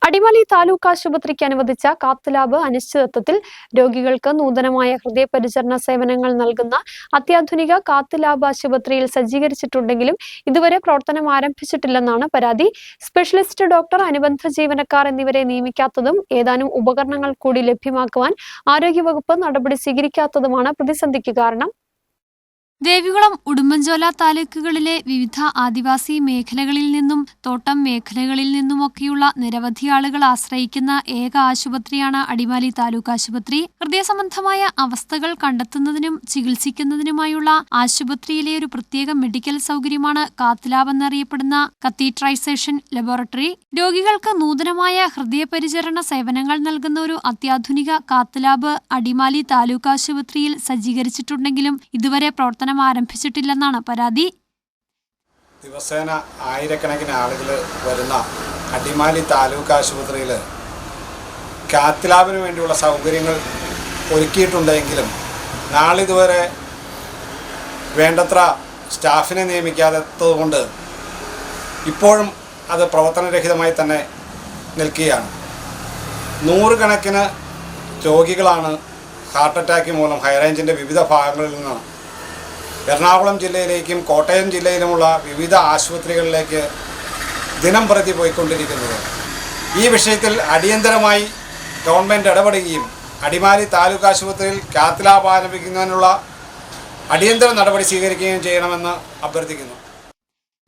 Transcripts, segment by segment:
അടിമാലി താലൂക്ക് ആശുപത്രിക്ക് അനുവദിച്ച cath lab അനിശ്ചിതത്വത്തിൽ രോഗികൾക്ക് നൂതനമായ ഹൃദയപരിചരണ സേവനങ്ങൾ നൽകുന്ന അത്യാധുനിക കാത്ത് ലാബ് ആശുപത്രിയിൽ സജ്ജീകരിച്ചിട്ടുണ്ടെങ്കിലും ഇതുവരെ പ്രവർത്തനം ആരംഭിച്ചിട്ടില്ലെന്നാണ് പരാതി. സ്പെഷ്യലിസ്റ്റ് ഡോക്ടർ, അനുബന്ധ ജീവനക്കാർ എന്നിവരെ നിയമിക്കാത്തതും ഏതാനും ഉപകരണങ്ങൾ കൂടി ലഭ്യമാക്കുവാൻ ആരോഗ്യവകുപ്പ് നടപടി സ്വീകരിക്കാത്തതുമാണ് പ്രതിസന്ധിക്ക് കാരണം. ദേവികുളം, ഉടുമ്പൻചോല താലൂക്കുകളിലെ വിവിധ ആദിവാസി മേഖലകളിൽ നിന്നും തോട്ടം മേഖലകളിൽ നിന്നുമൊക്കെയുള്ള നിരവധി ആളുകൾ ആശ്രയിക്കുന്ന ഏക ആശുപത്രിയാണ് അടിമാലി താലൂക്ക് ആശുപത്രി. ഹൃദയസംബന്ധമായ അവസ്ഥകൾ കണ്ടെത്തുന്നതിനും ചികിത്സിക്കുന്നതിനുമായുള്ള ആശുപത്രിയിലെ ഒരു പ്രത്യേക മെഡിക്കൽ സൗകര്യമാണ് കാത്ത് ലാബ് എന്നറിയപ്പെടുന്ന കത്തീട്രൈസേഷൻ ലബോറട്ടറി. രോഗികൾക്ക് നൂതനമായ ഹൃദയപരിചരണ സേവനങ്ങൾ നൽകുന്ന ഒരു അത്യാധുനിക കാത്ത് ലാബ് അടിമാലി താലൂക്ക് ആശുപത്രിയിൽ സജ്ജീകരിച്ചിട്ടുണ്ടെങ്കിലും ഇതുവരെ പ്രവർത്തനം ആരംഭിച്ചിട്ടില്ലെന്നാണ് പരാതി. ദിവസേന ആയിരക്കണക്കിന് ആളുകൾ വരുന്ന അടിമാലി താലൂക്ക് ആശുപത്രിയിൽ കാത്ത് ലാബിന് വേണ്ടിയുള്ള സൗകര്യങ്ങൾ ഒരുക്കിയിട്ടുണ്ടെങ്കിലും നാളിതുവരെ വേണ്ടത്ര സ്റ്റാഫിനെ നിയമിക്കാത്തതുകൊണ്ട് ഇപ്പോഴും അത് പ്രവർത്തനരഹിതമായി തന്നെ നിൽക്കുകയാണ്. നൂറുകണക്കിന് രോഗികളാണ് ഹാർട്ട് അറ്റാക്ക് മൂലം ഹൈറേഞ്ചിൻ്റെ വിവിധ ഭാഗങ്ങളിൽ നിന്ന് എറണാകുളം ജില്ലയിലേക്കും കോട്ടയം ജില്ലയിലുമുള്ള വിവിധ ആശുപത്രികളിലേക്ക് ദിനം പ്രതി പോയിക്കൊണ്ടിരിക്കുന്നത്. ഈ വിഷയത്തിൽ അടിയന്തരമായി ഗവൺമെൻറ് ഇടപെടുകയും അടിമാലി താലൂക്ക് ആശുപത്രിയിൽ കാത്ത് ലാബ് ആരംഭിക്കുന്നതിനുള്ള അടിയന്തര നടപടി സ്വീകരിക്കുകയും ചെയ്യണമെന്ന് അഭ്യർത്ഥിക്കുന്നു.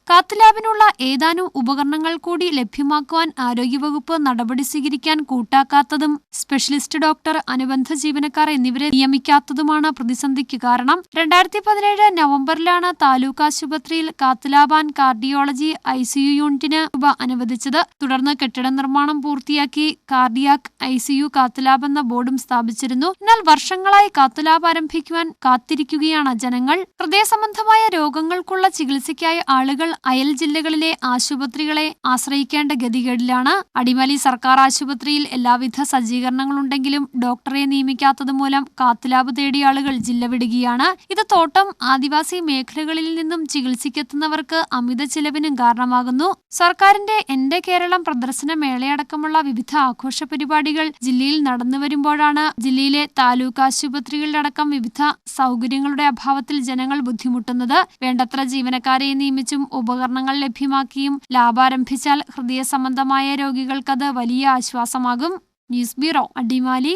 കാത്ത് ലാബിനുള്ള ഏതാനും ഉപകരണങ്ങൾ കൂടി ലഭ്യമാക്കുവാൻ ആരോഗ്യവകുപ്പ് നടപടി സ്വീകരിക്കാൻ കൂട്ടാക്കാത്തതും സ്പെഷ്യലിസ്റ്റ് ഡോക്ടർ, അനുബന്ധ ജീവനക്കാർ എന്നിവരെ നിയമിക്കാത്തതുമാണ് പ്രതിസന്ധിക്ക് കാരണം. 2017 നവംബറിലാണ് താലൂക്ക് ആശുപത്രിയിൽ cath lab and cardiology ICU യൂണിറ്റിന് രൂപ അനുവദിച്ചത്. തുടർന്ന് കെട്ടിട നിർമ്മാണം പൂർത്തിയാക്കി കാർഡിയാക് ICU കാത്ത് ലാബ് എന്ന ബോർഡും സ്ഥാപിച്ചിരുന്നു. എന്നാൽ വർഷങ്ങളായി കാത്ത് ലാബ് ആരംഭിക്കുവാൻ കാത്തിരിക്കുകയാണ് ജനങ്ങൾ. ഹൃദയ സംബന്ധമായ രോഗങ്ങൾക്കുള്ള ചികിത്സയ്ക്കായി ആളുകൾ അയൽ ജില്ലകളിലെ ആശുപത്രികളെ ആശ്രയിക്കേണ്ട ഗതികേടിലാണ്. അടിമാലി സർക്കാർ ആശുപത്രിയിൽ എല്ലാവിധ സജ്ജീകരണങ്ങളുണ്ടെങ്കിലും ഡോക്ടറെ നിയമിക്കാത്തത് മൂലം കാത്ത് ലാബ് തേടിയ ആളുകൾ ജില്ല വിടുകയാണ്. ഇത് തോട്ടം, ആദിവാസി മേഖലകളിൽ നിന്നും ചികിത്സയ്ക്കെത്തുന്നവർക്ക് അമിത ചിലവിനും കാരണമാകുന്നു. സർക്കാരിന്റെ എന്റെ കേരളം പ്രദർശന മേളയടക്കമുള്ള വിവിധ ആഘോഷ പരിപാടികൾ ജില്ലയിൽ നടന്നുവരുമ്പോഴാണ് ജില്ലയിലെ താലൂക്ക് ആശുപത്രികളിലടക്കം വിവിധ സൗകര്യങ്ങളുടെ അഭാവത്തിൽ ജനങ്ങൾ ബുദ്ധിമുട്ടുന്നത്. വേണ്ടത്ര ജീവനക്കാരെ നിയമിച്ചും ഉപകരണങ്ങൾ ലഭ്യമാക്കിയും ലാബ് ആരംഭിച്ചാൽ ഹൃദയ സംബന്ധമായ രോഗികൾക്കത് വലിയ ആശ്വാസമാകും. News bureau, Adimali.